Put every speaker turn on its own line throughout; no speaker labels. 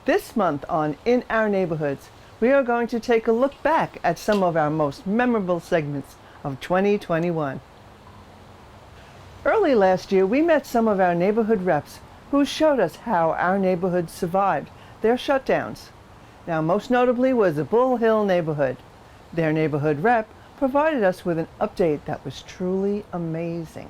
This month on In Our Neighborhoods, we are going to take a look back at some of our most memorable segments of 2021. Early last year, we met some of our neighborhood reps who showed us how our neighborhoods survived their shutdowns. Now, most notably was the Bull Hill neighborhood. Their neighborhood rep provided us with an update that was truly amazing.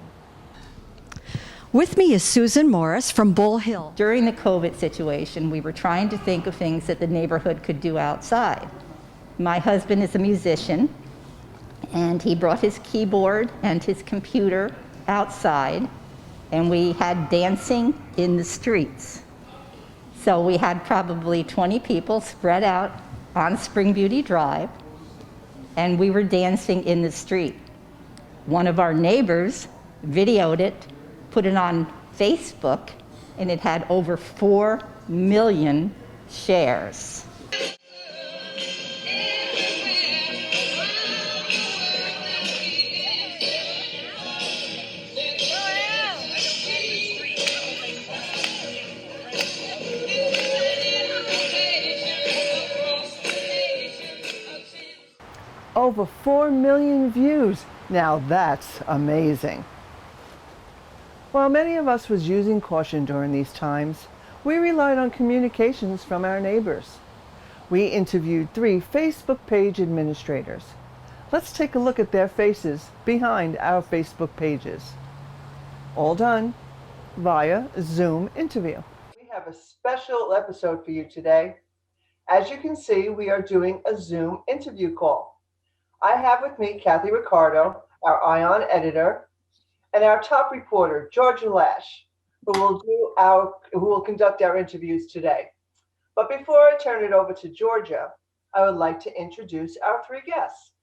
With me is Susan Morris from Bull Hill.
During the COVID situation, we were trying to think of things that the neighborhood could do outside. My husband is a musician, and he brought his keyboard and his computer outside, and we had dancing in the streets. So we had probably 20 people spread out on Spring Beauty Drive, and we were dancing in the street. One of our neighbors videoed it, put it on Facebook, and it had over 4 million shares.
Over 4 million views. Now that's amazing. While many of us was using caution during these times, we relied on communications from our neighbors. We interviewed 3 Facebook page administrators. Let's take a look at their faces behind our Facebook pages. All done via Zoom interview. We have a special episode for you today. As you can see, we are doing a Zoom interview call. I have with me Kathy Ricardo, our ION editor, and our top reporter, Georgia Lash, who will conduct our interviews today. But before I turn it over to Georgia, I would like to introduce our 3 guests.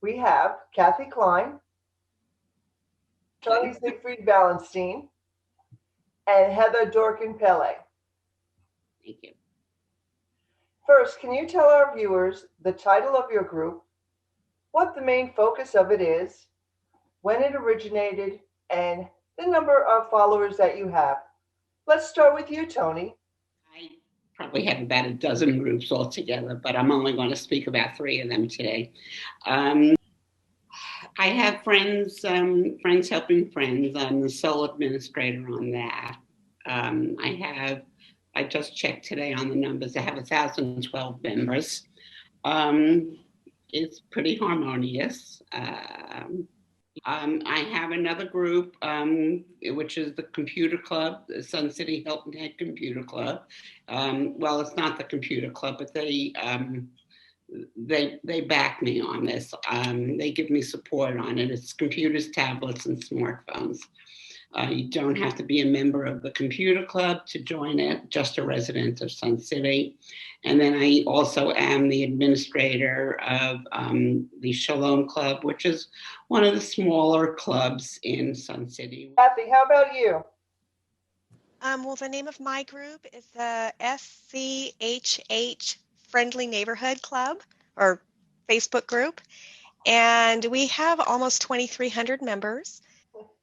We have Kathy Klein, Tony Siegfried Ballenstein, and Heather Dorkin-Pele.
Thank you.
First, can you tell our viewers the title of your group, what the main focus of it is, when it originated, and the number of followers that you have? Let's start with you, Tony.
I probably have about a dozen groups altogether, but I'm only going to speak about 3 of them today. I have friends helping friends. I'm the sole administrator on that. I just checked today on the numbers. I have 1,012 members. It's pretty harmonious. I have another group, which is the Computer Club, the Sun City Hilton Head Computer Club. Well, it's not the Computer Club, but they back me on this. They give me support on it. It's computers, tablets, and smartphones. You don't have to be a member of the Computer Club to join it, just a resident of Sun City. And then I also am the administrator of the Shalom Club, which is one of the smaller clubs in Sun City.
Kathy, how about you?
Well, the name of my group is the SCHH Friendly Neighborhood Club, or Facebook group, and we have almost 2,300 members.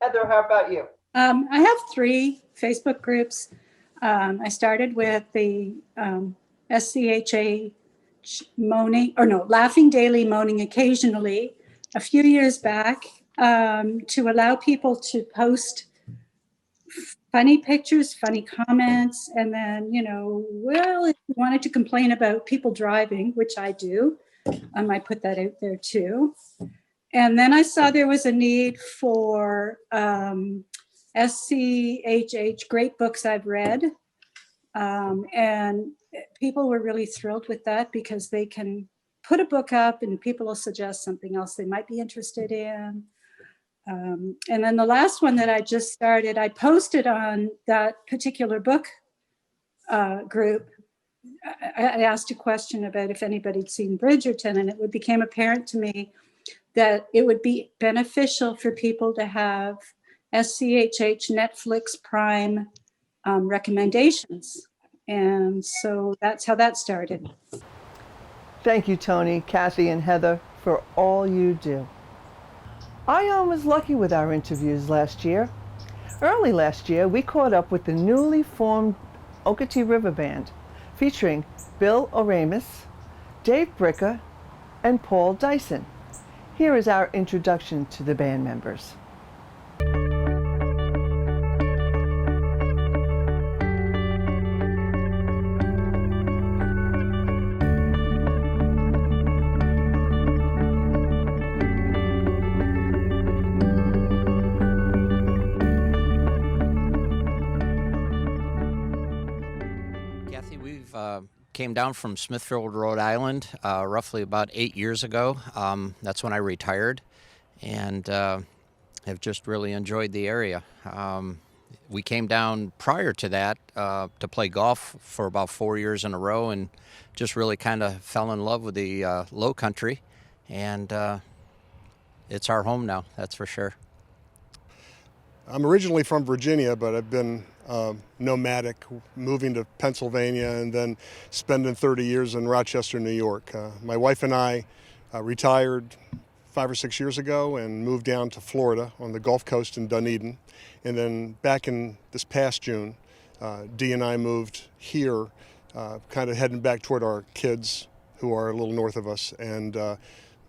Heather, how about you?
I have 3 Facebook groups. I started with the SCHA Laughing Daily, Moaning Occasionally, a few years back, to allow people to post funny pictures, funny comments, and then, if you wanted to complain about people driving, which I do, I might put that out there too. And then I saw there was a need for SCHH, Great Books I've Read. And people were really thrilled with that because they can put a book up and people will suggest something else they might be interested in. And then the last one that I just started, I posted on that particular book group. I asked a question about if anybody'd seen Bridgerton, and it became apparent to me that it would be beneficial for people to have SCHH Netflix Prime recommendations. And so that's how that started.
Thank you, Tony, Kathy, and Heather, for all you do. ION was lucky with our interviews last year. Early last year, we caught up with the newly formed Ocoee River Band. featuring Bill Oramus, Dave Bricka, and Paul Dyson. Here is our introduction to the band members.
Kathy, we've came down from Smithfield, Rhode Island, roughly about 8 years ago. That's when I retired, and have just really enjoyed the area. We came down prior to that to play golf for about 4 years in a row, and just really kind of fell in love with the low country, and it's our home now, that's for sure.
I'm originally from Virginia, but I've been nomadic, moving to Pennsylvania and then spending 30 years in Rochester, New York. My wife and I retired 5 or 6 years ago and moved down to Florida on the Gulf Coast in Dunedin. And then back in this past June, Dee and I moved here, kind of heading back toward our kids who are a little north of us. And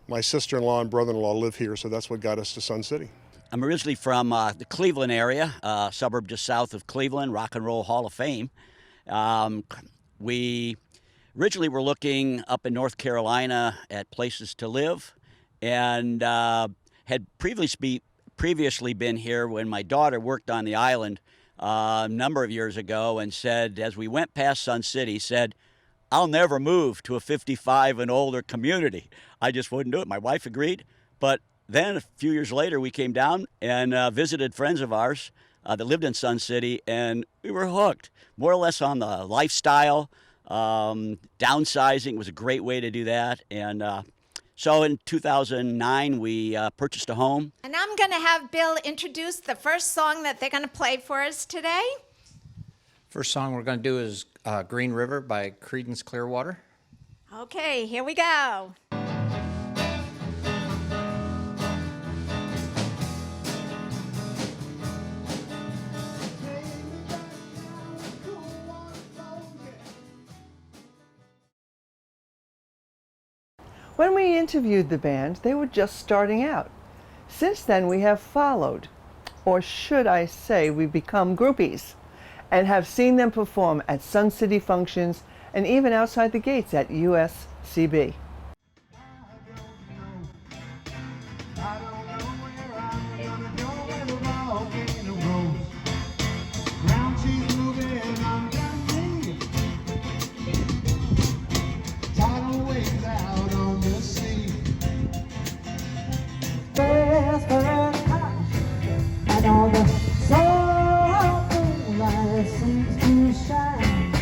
my sister-in-law and brother-in-law live here, so that's what got us to Sun City.
I'm originally from the Cleveland area, suburb just south of Cleveland, Rock and Roll Hall of Fame. We originally were looking up in North Carolina at places to live, and had previously been here when my daughter worked on the island a number of years ago, and said, as we went past Sun City, said, "I'll never move to a 55 and older community." I just wouldn't do it. My wife agreed, but then a few years later, we came down and visited friends of ours that lived in Sun City, and we were hooked, more or less on the lifestyle. Downsizing was a great way to do that. And so in 2009, we purchased a home.
And I'm going to have Bill introduce the first song that they're going to play for us today.
First song we're going to do is Green River by Creedence Clearwater.
Okay, here we go.
When we interviewed the band, they were just starting out. Since then, we have followed, or should I say, we've become groupies, and have seen them perform at Sun City functions and even outside the gates at USCB.
And all the soul light seems to shine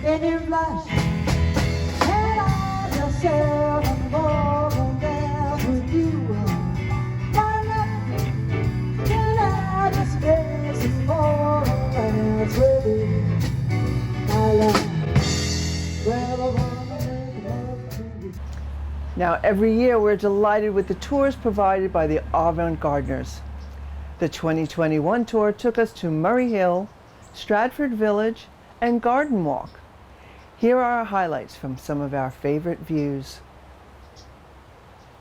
in your flash. And I just sail and go dance with you. Why not? Can I just dance and go dance with you? My love, well, I wanna make love to you.
Now, every year we're delighted with the tours provided by the Avant Gardeners. The 2021 tour took us to Murray Hill, Stratford Village, and Garden Walk. Here are our highlights from some of our favorite views.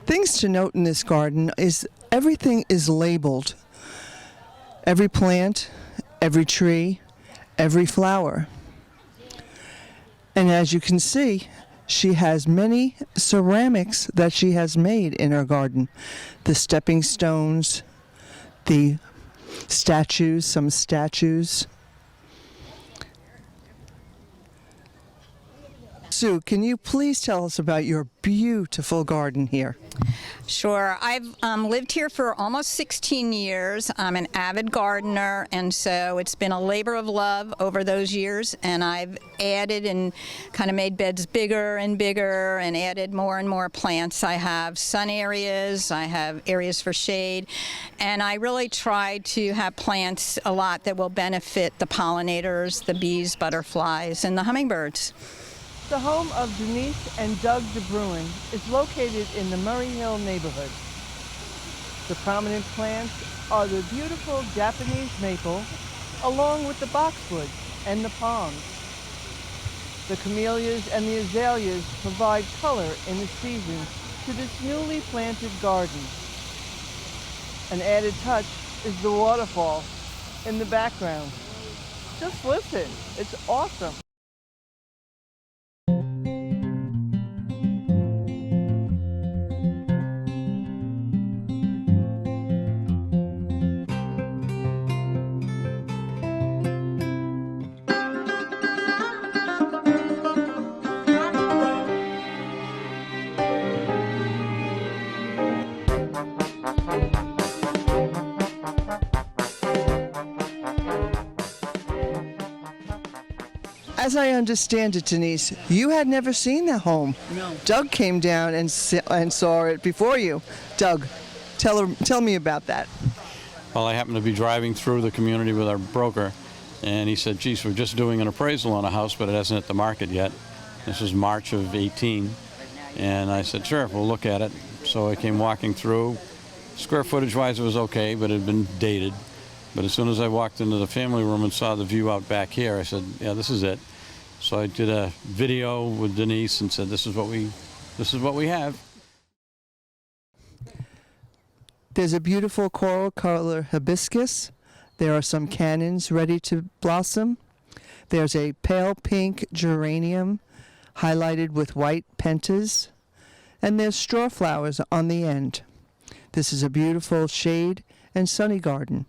Things to note in this garden is everything is labeled. Every plant, every tree, every flower. And as you can see, she has many ceramics that she has made in her garden. The stepping stones, the statues, some statues. Sue, can you please tell us about your beautiful garden here?
Sure. I've lived here for almost 16 years. I'm an avid gardener, and so it's been a labor of love over those years, and I've added and kind of made beds bigger and bigger and added more and more plants. I have sun areas, I have areas for shade, and I really try to have plants a lot that will benefit the pollinators, the bees, butterflies, and the hummingbirds.
The home of Denise and Doug DeBruin is located in the Murray Hill neighborhood. The prominent plants are the beautiful Japanese maple, along with the boxwood and the palms. The camellias and the azaleas provide color in the season to this newly planted garden. An added touch is the waterfall in the background. Just listen, it's awesome. As I understand it, Denise, you had never seen the home.
No.
Doug came down and saw it before you. Doug, tell me about that.
Well, I happened to be driving through the community with our broker, and he said, geez, we're just doing an appraisal on a house, but it hasn't hit the market yet. This was March of 18. And I said, sure, we'll look at it. So I came walking through. Square footage-wise, it was okay, but it had been dated. But as soon as I walked into the family room and saw the view out back here, I said, yeah, this is it. So I did a video with Denise and said, this is what we have.
There's a beautiful coral color hibiscus. There are some cannons ready to blossom. There's a pale pink geranium highlighted with white pentas. And there's straw flowers on the end. This is a beautiful shade and sunny garden.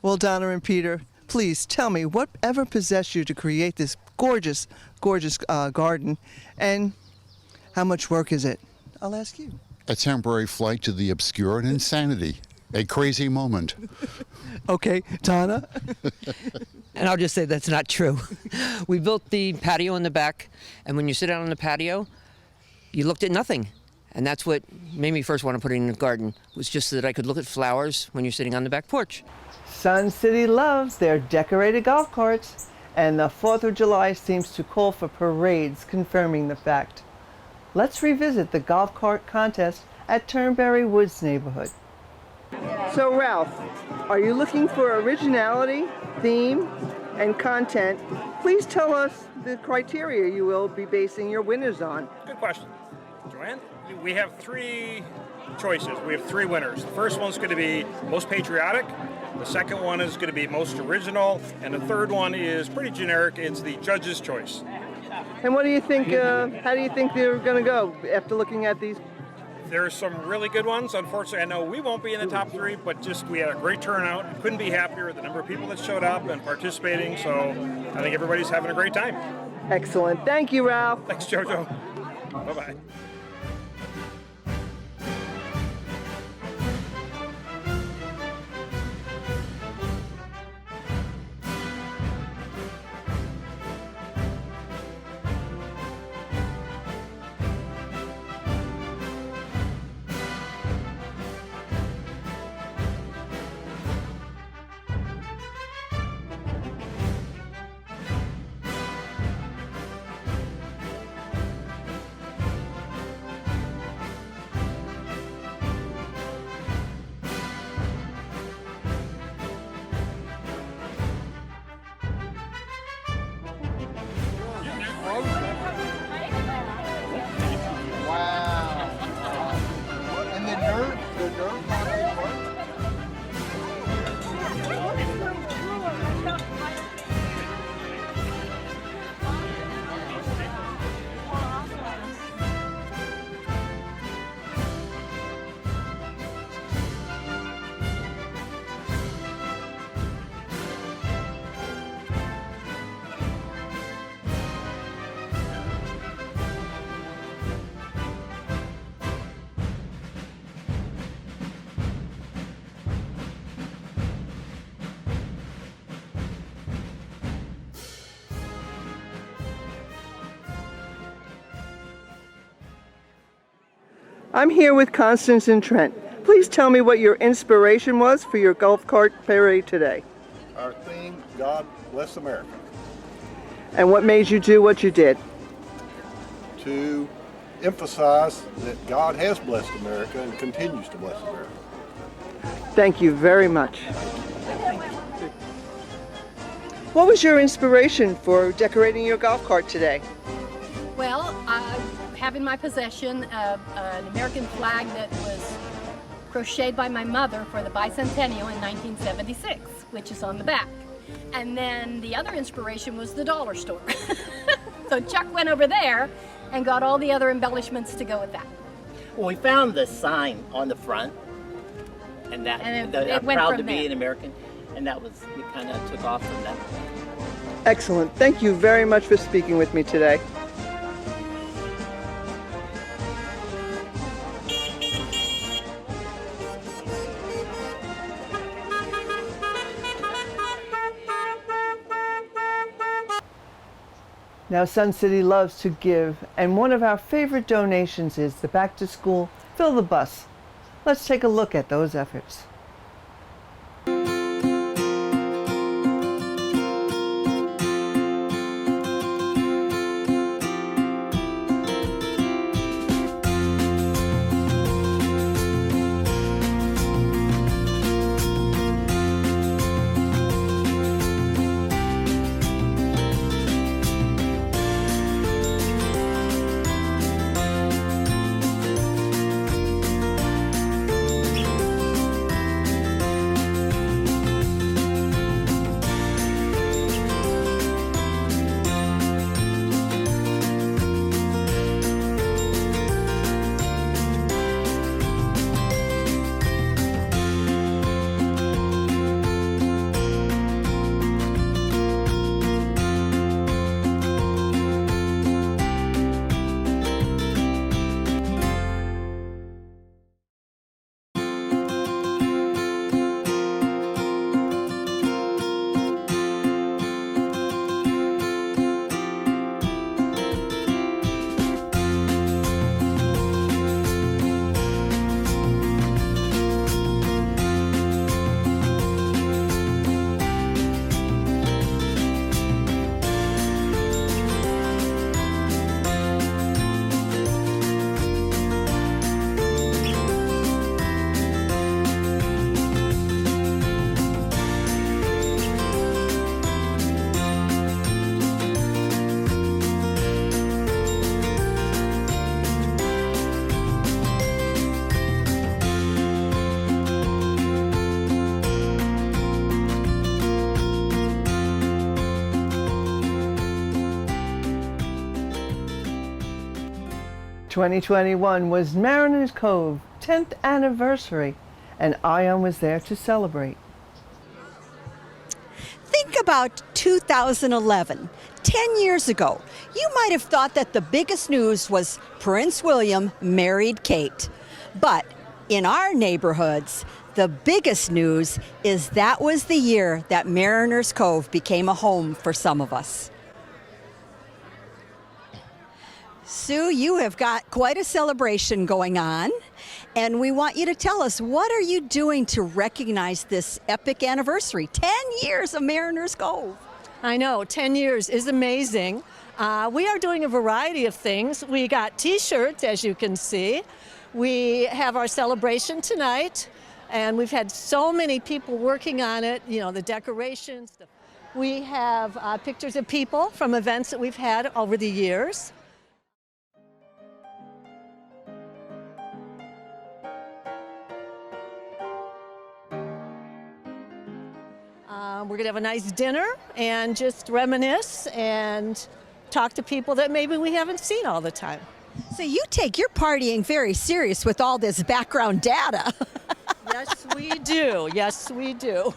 Well, Donna and Peter, please tell me, whatever possessed you to create this gorgeous, gorgeous garden, and how much work is it? I'll ask you.
A temporary flight to the obscure and insanity. A crazy moment.
Okay, Donna?
And I'll just say that's not true. We built the patio in the back, and when you sit out on the patio, you looked at nothing. And that's what made me first want to put it in the garden, was just so that I could look at flowers when you're sitting on the back porch.
Sun City loves their decorated golf carts, and the 4th of July seems to call for parades confirming the fact. Let's revisit the golf cart contest at Turnberry Woods neighborhood. So Ralph, are you looking for originality, theme, and content? Please tell us the criteria you will be basing your winners on.
Good question, Joanne. We have three choices. We have three winners. The first one's going to be most patriotic. The second one is going to be most original, and the third one is pretty generic. It's the judge's choice.
And what do you think, how do you think they're going to go after looking at these?
There are some really good ones. Unfortunately, I know we won't be in the top three, but just we had a great turnout. Couldn't be happier with the number of people that showed up and participating, so I think everybody's having a great time.
Excellent. Thank you, Ralph.
Thanks, JoJo. Bye-bye.
I'm here with Constance and Trent. Please tell me what your inspiration was for your golf cart parade today.
Our theme, God Bless America.
And what made you do what you did?
To emphasize that God has blessed America and continues to bless America.
Thank you very much. What was your inspiration for decorating your golf cart today?
Well, I have in my possession an American flag that was crocheted by my mother for the bicentennial in 1976, which is on the back. And then the other inspiration was the dollar store. So Chuck went over there and got all the other embellishments to go with that.
Well, we found the sign on the front, and that
And
that
it
I'm
went
proud
from
to be
there.
an American, and that was, it kind of took off from that.
Excellent. Thank you very much for speaking with me today. Now, Sun City loves to give, and one of our favorite donations is the Back to School Fill the Bus. Let's take a look at those efforts. "2021 was Mariners Cove 10th anniversary, and Ion was there to celebrate.
Think about 2011. 10 years ago, you might have thought that the biggest news was Prince William married Kate. But in our neighborhoods, the biggest news is that was the year that Mariners Cove became a home for some of us. Sue, you have got quite a celebration going on, and we want you to tell us, what are you doing to recognize this epic anniversary? 10 years of Mariners Cove.
I know, 10 years is amazing. We are doing a variety of things. We got t-shirts, as you can see. We have our celebration tonight, and we've had so many people working on it, you know, the decorations. We have pictures of people from events that we've had over the years. We're going to have a nice dinner and just reminisce and talk to people that maybe we haven't seen all the time.
So you take your partying very serious with all this background data.
Yes, we do. Yes, we do.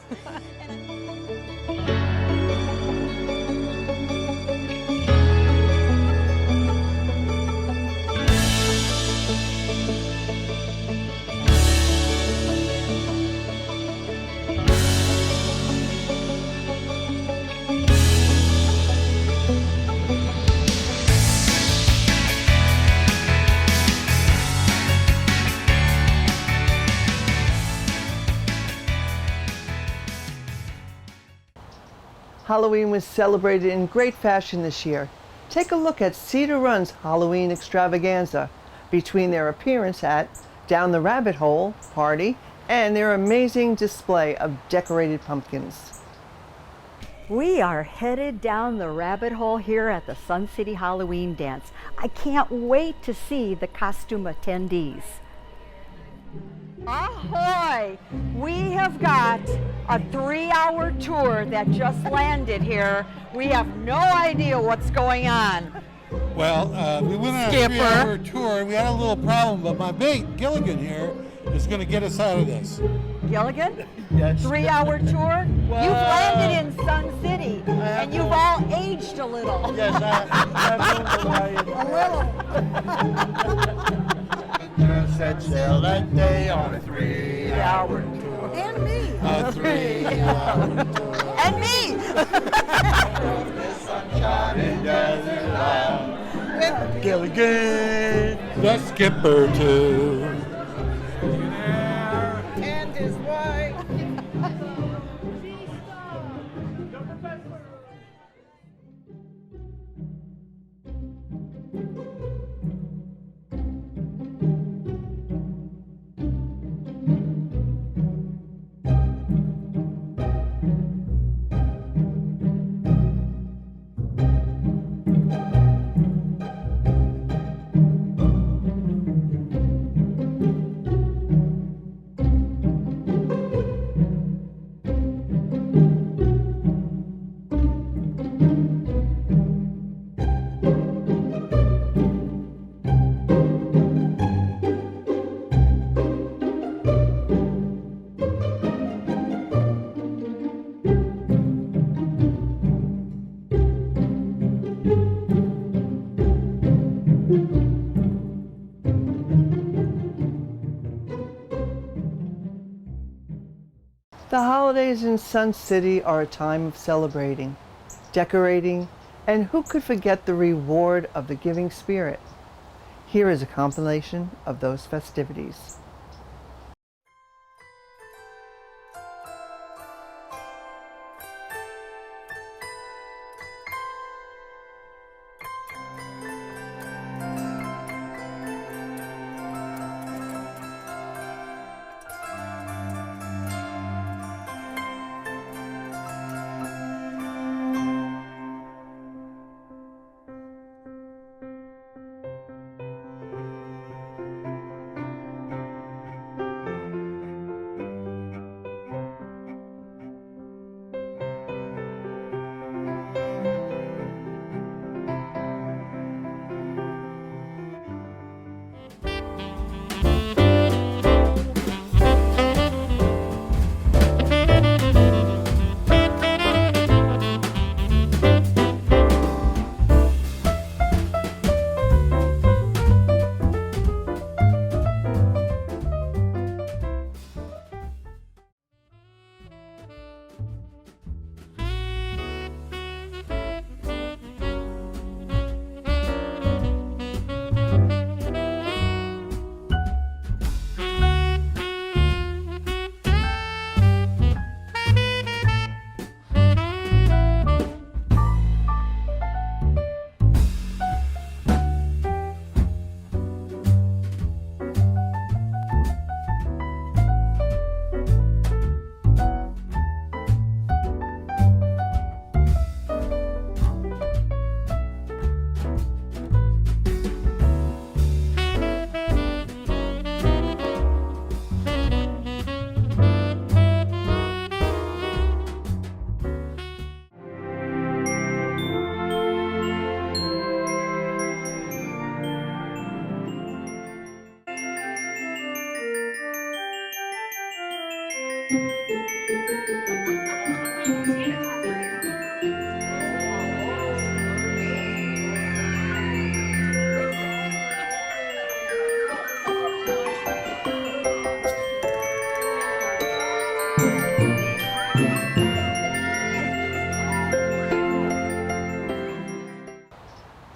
Halloween was celebrated in great fashion this year. Take a look at Cedar Run's Halloween extravaganza, between their appearance at Down the Rabbit Hole party and their amazing display of decorated pumpkins.
We are headed down the rabbit hole here at the Sun City Halloween Dance. I can't wait to see the costume attendees. Ahoy! We have got a 3-hour tour that just landed here. We have no idea what's going on.
Well, we went on a 3-hour tour. We had a little problem, but my mate, Gilligan here, is going to get us out of this.
Gilligan?
Yes.
3-hour tour? You've landed in Sun City, and you've all aged a little.
Yes,
a
Set sail that day on a 3-hour tour.
And me.
A 3-hour tour.
And me.
The sunshine and desert land. Gilligan, the skipper too.
And his wife.
The holidays in Sun City are a time of celebrating, decorating, and who could forget the reward of the giving spirit? Here is a compilation of those festivities.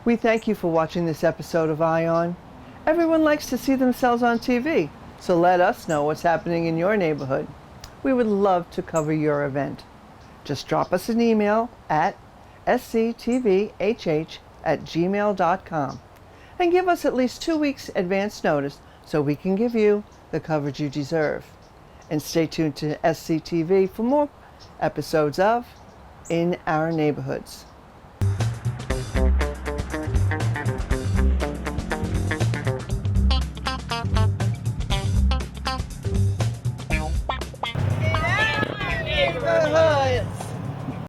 We thank you for watching this episode of ION. Everyone likes to see themselves on TV, so let us know what's happening in your neighborhood. We would love to cover your event. Just drop us an email at sctvhh@gmail.com and give us at least 2 weeks advance notice so we can give you the coverage you deserve. And stay tuned to SCTV for more episodes of In Our Neighborhoods.